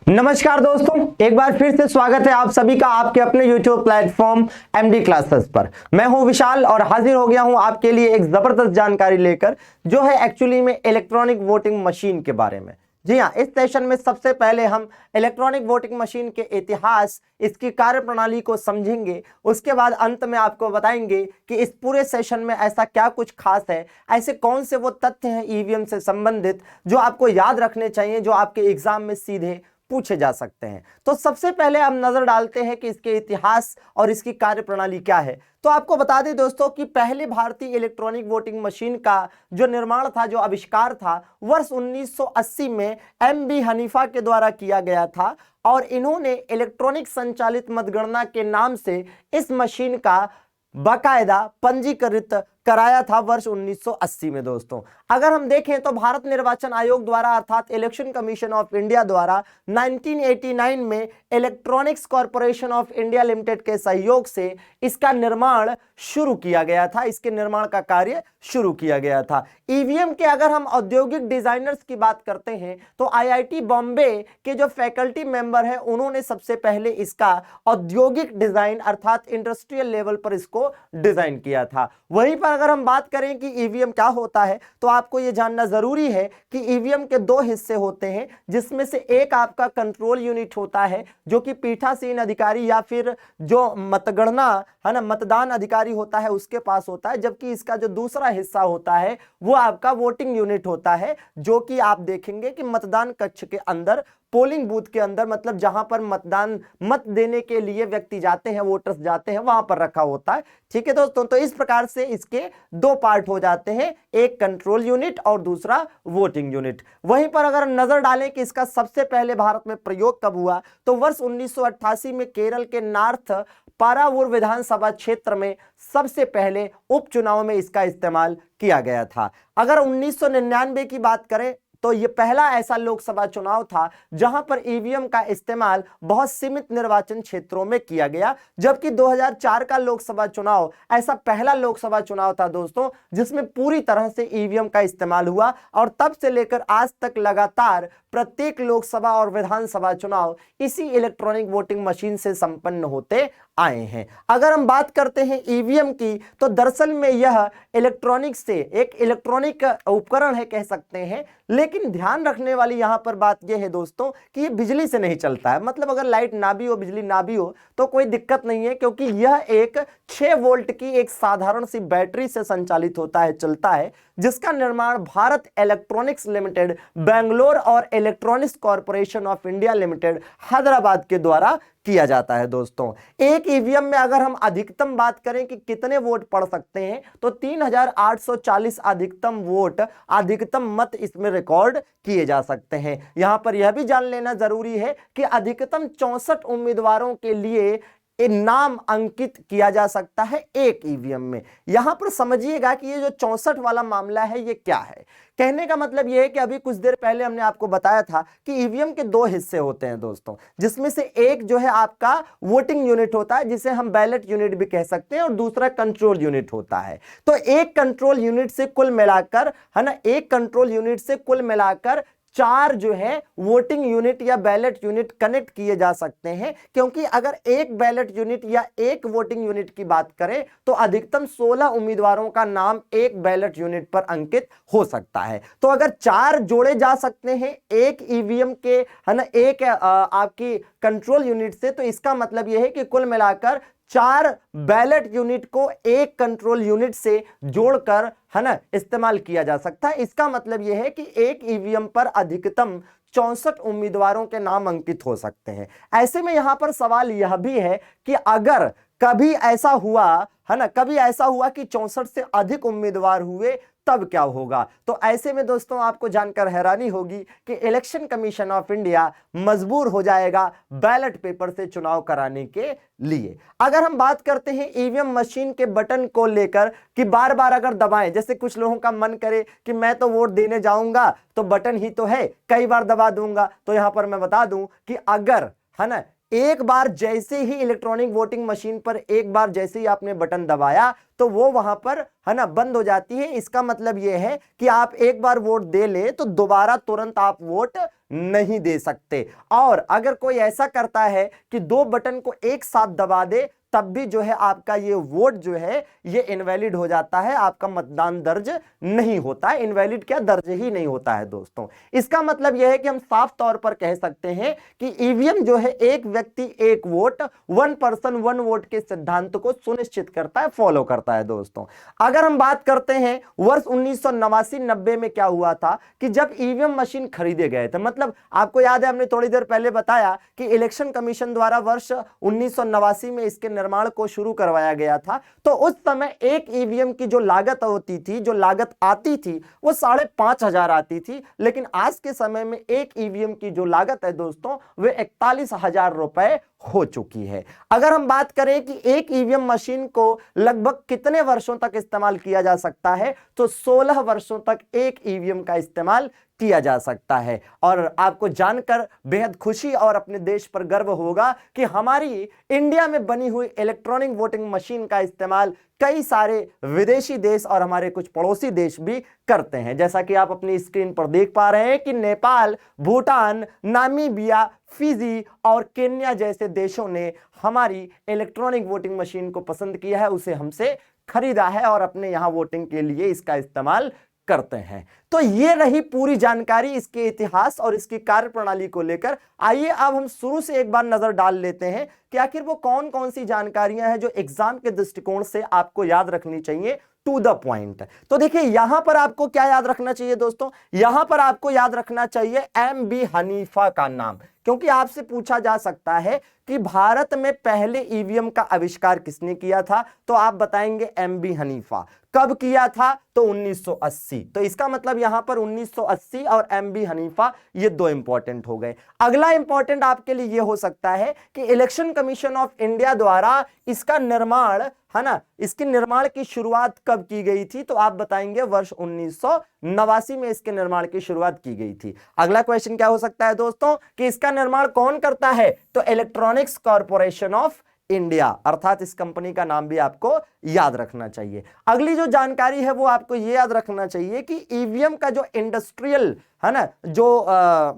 नमस्कार दोस्तों, एक बार फिर से स्वागत है आप सभी का आपके अपने YouTube प्लेटफॉर्म एमडी क्लासेस पर। मैं हूं विशाल और हाजिर हो गया हूं आपके लिए एक जबरदस्त जानकारी लेकर, जो है एक्चुअली में इलेक्ट्रॉनिक वोटिंग मशीन के बारे में। जी हाँ, इस सेशन में सबसे पहले हम इलेक्ट्रॉनिक वोटिंग मशीन के इतिहास, इसकी कार्यप्रणाली को समझेंगे। उसके बाद अंत में आपको बताएंगे कि इस पूरे सेशन में ऐसा क्या कुछ खास है, ऐसे कौन से वो तथ्य हैं ईवीएम से संबंधित जो आपको याद रखने चाहिए, जो आपके एग्जाम में सीधे पूछे जा सकते हैं। तो सबसे पहले हम नजर डालते हैं कि इसके इतिहास और इसकी कार्यप्रणाली क्या है। तो आपको बता दें दोस्तों कि पहले भारतीय इलेक्ट्रॉनिक वोटिंग मशीन का जो निर्माण था, जो आविष्कार था, वर्ष 1980 में एम बी हनीफा के द्वारा किया गया था और इन्होंने इलेक्ट्रॉनिक संचालित मतगणना के नाम से इस मशीन का बाकायदा पंजीकृत कराया था वर्ष 1980 में। दोस्तों, अगर हम देखें तो भारत निर्वाचन आयोग द्वारा अर्थात इलेक्शन कमीशन ऑफ इंडिया द्वारा 1989 में electronics corporation of India limited के सहयोग से इसका निर्माण शुरू किया गया था, इसके निर्माण का कार्य शुरू किया गया था। ईवीएम के अगर हम औद्योगिक डिजाइनर्स की बात करते हैं तो आईआईटी बॉम्बे के जो फैकल्टी मेंबर हैं, उन्होंने सबसे पहले इसका औद्योगिक डिजाइन अर्थात इंडस्ट्रियल लेवल पर इसको डिजाइन किया था। वहीं पर अगर हम बात करें कि ईवीएम क्या होता है, तो आपको यह जानना जरूरी है कि ईवीएम के दो हिस्से होते हैं, जिसमें से एक आपका कंट्रोल यूनिट होता है जो कि पीठासीन अधिकारी या फिर जो मतगणना है ना, मतदान अधिकारी होता है उसके पास होता है, जबकि इसका जो दूसरा हिस्सा होता है वो आपका वोटिंग यूनिट होता है, जो कि आप देखेंगे कि मतदान कक्ष के अंदर, पोलिंग बूथ के अंदर, मतलब जहां पर मतदान मत देने के लिए व्यक्ति जाते हैं, वोटर्स जाते हैं, वहां पर रखा होता है। ठीक है दोस्तों, तो इस प्रकार से इसके दो पार्ट हो जाते हैं, एक कंट्रोल यूनिट और दूसरा वोटिंग यूनिट। वहीं पर अगर नजर डालें कि इसका सबसे पहले भारत में प्रयोग कब हुआ, तो वर्ष 1988 में केरल के नॉर्थ पारावूर विधानसभा क्षेत्र में सबसे पहले उपचुनाव में इसका इस्तेमाल किया गया था। अगर 1999 की बात करें तो यह पहला ऐसा लोकसभा चुनाव था जहां पर ईवीएम का इस्तेमाल बहुत सीमित निर्वाचन क्षेत्रों में किया गया, जबकि 2004 का लोकसभा चुनाव ऐसा पहला लोकसभा चुनाव था दोस्तों जिसमें पूरी तरह से ईवीएम का इस्तेमाल हुआ और तब से लेकर आज तक लगातार प्रत्येक लोकसभा और विधानसभा चुनाव इसी इलेक्ट्रॉनिक वोटिंग मशीन से संपन्न होते आए हैं। अगर हम बात करते हैं ईवीएम की, तो दरअसल में यह इलेक्ट्रॉनिक से एक इलेक्ट्रॉनिक उपकरण है कह सकते हैं, लेकिन ध्यान रखने वाली यहां पर बात यह है दोस्तों कि यह बिजली से नहीं चलता है। मतलब अगर लाइट ना भी हो, बिजली ना भी हो तो कोई दिक्कत नहीं है, क्योंकि यह एक 6 वोल्ट की एक साधारण सी बैटरी से संचालित होता है, चलता है, जिसका निर्माण भारत इलेक्ट्रॉनिक्स लिमिटेड बेंगलोर और electronics corporation of India limited Hyderabad के द्वारा किया जाता है। दोस्तों, एक ईवीएम में अगर हम अधिकतम बात करें कि कितने वोट पड़ सकते हैं, तो 3840 अधिकतम वोट, अधिकतम मत इसमें रिकॉर्ड किए जा सकते हैं। यहां पर यह भी जान लेना जरूरी है कि अधिकतम 64 उम्मीदवारों के लिए नाम अंकित किया जा सकता है एक ईवीएम में। यहां पर समझिएगा कि ये जो 64 वाला मामला है ये क्या है। कहने का मतलब ये है कि अभी कुछ देर पहले हमने आपको बताया था कि ईवीएम के दो हिस्से होते हैं दोस्तों, जिसमें से एक जो है आपका वोटिंग यूनिट होता है, जिसे हम बैलेट यूनिट भी कह सकते हैं, और दूसरा कंट्रोल यूनिट होता है। तो एक कंट्रोल यूनिट से कुल मिलाकर, है ना, एक कंट्रोल यूनिट से कुल मिलाकर 4 जो है वोटिंग यूनिट या बैलेट यूनिट कनेक्ट किए जा सकते हैं, क्योंकि अगर एक बैलेट यूनिट या एक वोटिंग यूनिट की बात करें तो अधिकतम 16 उम्मीदवारों का नाम एक बैलेट यूनिट पर अंकित हो सकता है। तो अगर 4 जोड़े जा सकते हैं एक ईवीएम के, है ना, एक आपकी कंट्रोल यूनिट से, तो इसका मतलब यह है कि कुल मिलाकर 4 बैलेट यूनिट को एक कंट्रोल यूनिट से जोड़कर, है ना, इस्तेमाल किया जा सकता है। इसका मतलब यह है कि एक ईवीएम पर अधिकतम 64 उम्मीदवारों के नाम अंकित हो सकते हैं। ऐसे में यहां पर सवाल यह भी है कि अगर कभी ऐसा हुआ, है ना, कभी ऐसा हुआ कि 64 से अधिक उम्मीदवार हुए, तब क्या होगा। तो ऐसे में दोस्तों आपको जानकर हैरानी होगी कि इलेक्शन कमीशन ऑफ इंडिया मजबूर हो जाएगा बैलेट पेपर से चुनाव कराने के लिए। अगर हम बात करते हैं ईवीएम मशीन के बटन को लेकर कि बार बार अगर दबाएं, जैसे कुछ लोगों का मन करे कि मैं तो वोट देने जाऊंगा तो बटन ही तो है, कई बार दबा दूंगा, तो यहां पर मैं बता दूं कि अगर, है ना, एक बार जैसे ही इलेक्ट्रॉनिक वोटिंग मशीन पर एक बार जैसे ही आपने बटन दबाया तो वो वहां पर है ना बंद हो जाती है। इसका मतलब ये है कि आप एक बार वोट दे ले तो दोबारा तुरंत आप वोट नहीं दे सकते। और अगर कोई ऐसा करता है कि दो बटन को एक साथ दबा दे तब भी जो है आपका ये वोट जो है ये इनवैलिड हो जाता है, आपका मतदान दर्ज नहीं होता है। इनवैलिड क्या, दर्ज ही नहीं होता है दोस्तों। इसका मतलब यह है कि हम साफ तौर पर कह सकते हैं कि ईवीएम जो है एक व्यक्ति एक vote, one person one vote के सिद्धांत को सुनिश्चित करता है, फॉलो करता है दोस्तों। अगर हम बात करते हैं वर्ष 1989-90 में क्या हुआ था कि जब ईवीएम मशीन खरीदे गए थे, मतलब आपको याद है हमने थोड़ी देर पहले बताया कि इलेक्शन कमीशन द्वारा वर्ष 1989 में इसके निर्माण को शुरू करवाया गया था। तो उस समय एक ईवीएम की जो लागत होती थी, जो लागत आती थी वो 5,500 आती थी, लेकिन आज के समय में एक ईवीएम की जो लागत है दोस्तों वे 41,000 रुपए हो चुकी है। अगर हम बात करें कि एक ईवीएम मशीन को लगभग कितने वर्षों तक इस्तेमाल किया जा सकता है, तो 16 वर्षों तक एक ईवीएम का इस्तेमाल किया जा सकता है। और आपको जानकर बेहद खुशी और अपने देश पर गर्व होगा कि हमारी इंडिया में बनी हुई इलेक्ट्रॉनिक वोटिंग मशीन का इस्तेमाल कई सारे विदेशी देश और हमारे कुछ पड़ोसी देश भी करते हैं। जैसा कि आप अपनी स्क्रीन पर देख पा रहे हैं कि नेपाल, भूटान, नामीबिया, फिजी और केन्या जैसे देशों ने हमारी इलेक्ट्रॉनिक वोटिंग मशीन को पसंद किया है, उसे हमसे खरीदा है और अपने यहां वोटिंग के लिए इसका इस्तेमाल करते हैं। तो ये रही पूरी जानकारी इसके इतिहास और इसकी कार्यप्रणाली को लेकर। आइए अब हम शुरू से एक बार नजर डाल लेते हैं कि आखिर वो कौन कौन सी जानकारियां हैं जो एग्जाम के दृष्टिकोण से आपको याद रखनी चाहिए, टू द पॉइंट। तो देखिए यहां पर आपको क्या याद रखना चाहिए दोस्तों, यहां पर आपको याद रखना चाहिए एम.बी. हनीफा का नाम, क्योंकि आपसे पूछा जा सकता है कि भारत में पहले ईवीएम का आविष्कार किसने किया था, तो आप बताएंगे एम.बी. हनीफा। कब किया था, तो 1980। तो इसका मतलब यहां पर 1980 और एम.बी. हनीफा ये दो इंपॉर्टेंट हो गए। अगला इंपॉर्टेंट आपके लिए ये हो सकता है कि इलेक्शन कमीशन ऑफ इंडिया द्वारा इसका निर्माण है ना, इसके निर्माण की शुरुआत कब की गई थी, तो आप बताएंगे वर्ष 1989 में इसके निर्माण की शुरुआत की गई थी। अगला क्वेश्चन क्या हो सकता है दोस्तों कि इसका निर्माण कौन करता है, तो इलेक्ट्रॉनिक्स कॉर्पोरेशन ऑफ इंडिया, अर्थात इस कंपनी का नाम भी आपको याद रखना चाहिए। अगली जो जानकारी है वो आपको ये याद रखना चाहिए कि ईवीएम का जो इंडस्ट्रियल है ना, जो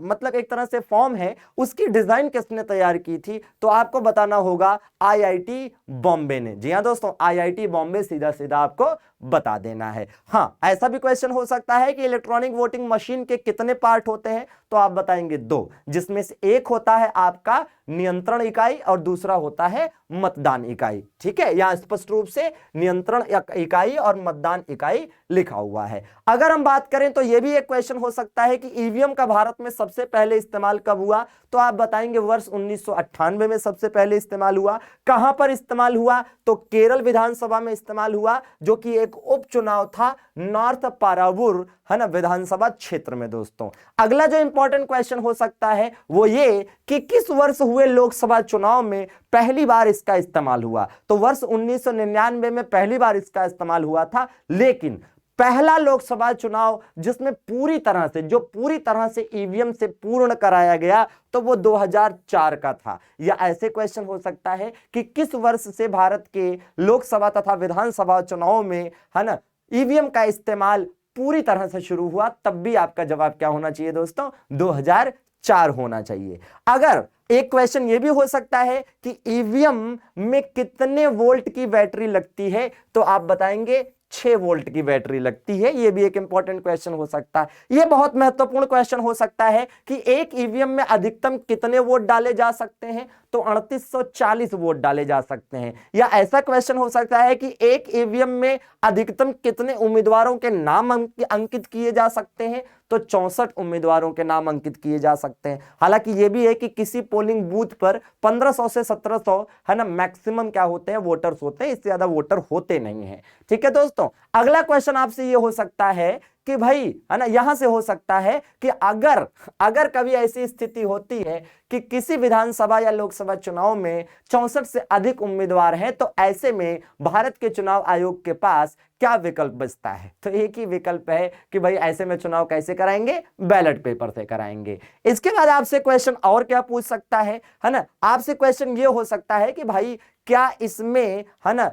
मतलब एक तरह से फॉर्म है, उसकी डिजाइन किसने तैयार की थी, तो आपको बताना होगा आईआईटी बॉम्बे ने। जी हां दोस्तों, आईआईटी बॉम्बे सीधा सीधा आपको बता देना है। हां, ऐसा भी क्वेश्चन हो सकता है कि इलेक्ट्रॉनिक वोटिंग मशीन के कितने पार्ट होते हैं, तो आप बताएंगे 2, जिसमें से एक होता है आपका नियंत्रण इकाई और दूसरा होता है मतदान इकाई। ठीक है, यहां स्पष्ट रूप से नियंत्रण इकाई और मतदान इकाई लिखा हुआ है। अगर हम बात करें तो यह भी एक क्वेश्चन हो सकता है कि ईवीएम का भारत में सबसे पहले इस्तेमाल कब हुआ, तो आप बताएंगे वर्ष 1998 में सबसे पहले इस्तेमाल हुआ। कहां पर इस्तेमाल हुआ, तो केरल विधानसभा में इस्तेमाल हुआ, जो कि एक उपचुनाव था नॉर्थ पारावूर है ना विधानसभा क्षेत्र में दोस्तों। अगला जो इंपॉर्टेंट क्वेश्चन हो सकता है वो ये कि किस वर्ष हुए लोकसभा चुनाव में पहली बार इसका इस्तेमाल हुआ, तो वर्ष 1999 में पहली बार इसका इस्तेमाल हुआ था। लेकिन पहला लोकसभा चुनाव जिसमें पूरी तरह से ईवीएम से पूर्ण कराया गया, तो वो 2004 का था। या ऐसे क्वेश्चन हो सकता है कि किस वर्ष से भारत के लोकसभा तथा विधानसभा चुनाव में है ना ईवीएम का इस्तेमाल पूरी तरह से शुरू हुआ, तब भी आपका जवाब क्या होना चाहिए दोस्तों, 2004 होना चाहिए। अगर एक क्वेश्चन यह भी हो सकता है कि ईवीएम में कितने वोल्ट की बैटरी लगती है, तो आप बताएंगे 6 वोल्ट की बैटरी लगती है। यह भी एक इंपॉर्टेंट क्वेश्चन हो सकता है। यह बहुत महत्वपूर्ण क्वेश्चन हो सकता है कि एक ईवीएम में अधिकतम कितने वोट डाले जा सकते हैं, तो 3840 वोट डाले जा सकते हैं। या ऐसा क्वेश्चन हो सकता है कि एक ईवीएम में अधिकतम कितने उम्मीदवारों के नाम अंकित किए जा सकते हैं, तो 64 उम्मीदवारों के नाम अंकित किए जा सकते हैं। हालांकि यह भी है कि किसी पोलिंग बूथ पर 1500 से 1700 है ना मैक्सिमम क्या होते हैं, वोटर्स होते हैं, इससे ज्यादा वोटर होते नहीं हैं। ठीक है दोस्तों, अगला क्वेश्चन आपसे यह हो सकता है कि भाई है ना, यहां से हो सकता है कि अगर कभी ऐसी स्थिति होती है कि किसी विधानसभा या लोकसभा चुनाव में 64 से अधिक उम्मीदवार हैं, तो ऐसे में भारत के चुनाव आयोग के पास क्या विकल्प बचता है? तो एक ही विकल्प है कि भाई ऐसे में चुनाव कैसे कराएंगे? बैलेट पेपर से कराएंगे। इसके बाद आपसे क्वेश्चन और क्या पूछ सकता है ना? आपसे क्वेश्चन ये हो सकता है कि भाई क्या इसमें है ना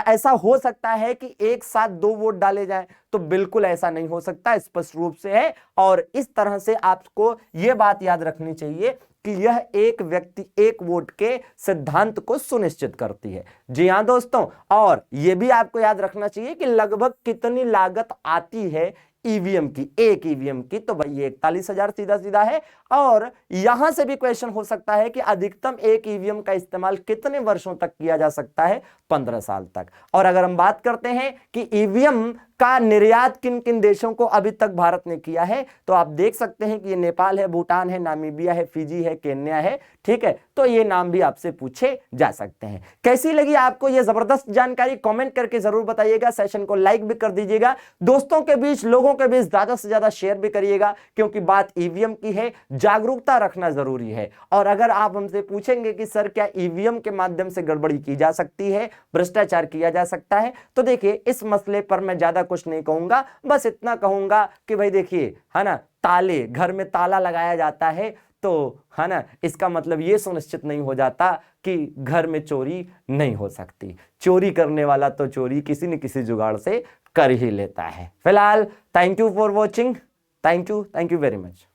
ऐसा हो सकता है कि एक साथ 2 वोट डाले जाएं? तो बिल्कुल ऐसा नहीं हो सकता, स्पष्ट रूप से है। और इस तरह से आपको यह बात याद रखनी चाहिए कि यह एक व्यक्ति एक वोट के सिद्धांत को सुनिश्चित करती है। जी हां दोस्तों, और यह भी आपको याद रखना चाहिए कि लगभग कितनी लागत आती है ईवीएम की, एक ईवीएम की। तो भाई ये 41,000 सीधा सीधा है। और यहां से भी क्वेश्चन हो सकता है कि अधिकतम एक ईवीएम का इस्तेमाल कितने वर्षों तक किया जा सकता है? 15 साल तक। और अगर हम बात करते हैं कि ईवीएम का निर्यात किन किन देशों को अभी तक भारत ने किया है, तो आप देख सकते हैं कि ये नेपाल है, भूटान है, नामीबिया है, फिजी है, केन्या है। ठीक है, तो ये नाम भी आपसे पूछे जा सकते हैं। कैसी लगी आपको ये जबरदस्त जानकारी? कमेंट करके जरूर बताइएगा। सेशन को लाइक भी कर दीजिएगा, दोस्तों के बीच, लोगों के बीच ज्यादा से ज्यादा शेयर भी करिएगा, क्योंकि बात ईवीएम की है, जागरूकता रखना जरूरी है। और अगर आप हमसे पूछेंगे कि सर क्या ईवीएम के माध्यम से गड़बड़ी की जा सकती है, भ्रष्टाचार किया जा सकता है, तो देखिए इस मसले पर मैं ज्यादा कुछ नहीं कहूंगा, बस इतना कहूंगा कि भाई देखिए है ना, ताले, घर में ताला लगाया जाता है तो है ना, इसका मतलब यह सुनिश्चित नहीं हो जाता कि घर में चोरी नहीं हो सकती। चोरी करने वाला तो चोरी किसी न किसी जुगाड़ से कर ही लेता है। फिलहाल thank you for watching, thank you very much.